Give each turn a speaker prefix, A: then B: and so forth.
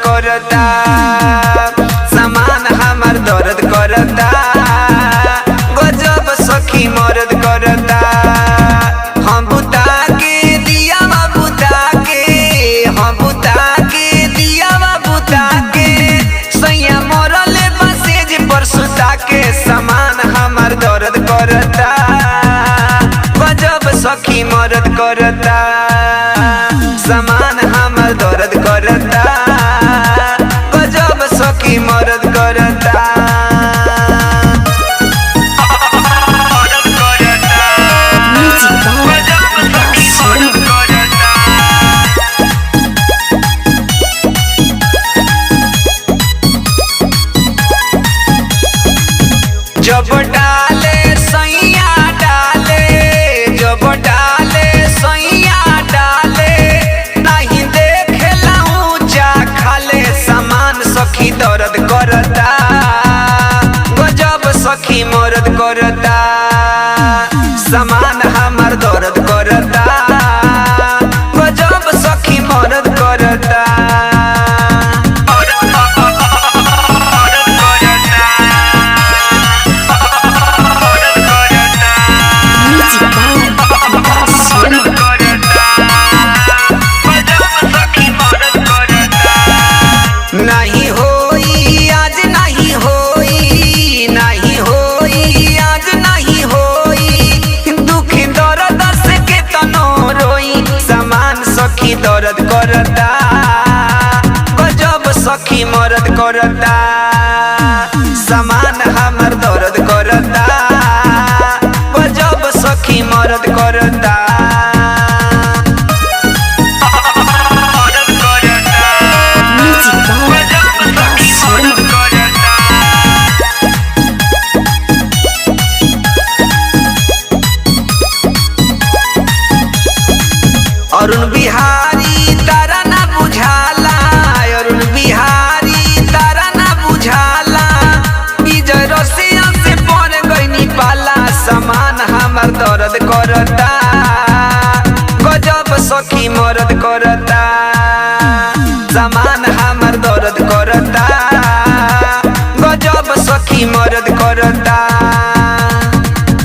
A: करता, सामान हमार दर्द करता, गजब सखी मर्द करता। हम बुता के दिया बुता के, हम बुता के दिया बुता के, सैया मरले बसेज पर सुता के, सामान हमार दर्द करता, गजब सखी मर्द करता, सामान हमार दर्द करता, गजब सखी मर्द करता। जब डाले सैया डाले, जब डाले सैया डाले, नहीं देखेला ऊंचा खाले, सामान सखी दर्द करता, गजब सखी मर्द करता, सामान हमार दर्द करता, गजब सखी मर्द करता। नहीं होई आज नहीं होई, नहीं होई आज नहीं होई, दुख दर्द से के तनो रोई, सामान सखी दर्द करता, गजब सखी मर्द करता, सामान हमार दर्द करता, गजब सखी मर्द करता। अरुण बिहारी तारा ना बुझाला, अरुण बिहारी तारा ना बुझाला, विजय रसिया से पड़ गईनी पाला, सामान हमार दर्द करता, गजब सखी मर्द करता, सामान हमार दर्द करता, गजब सखी मर्द करता।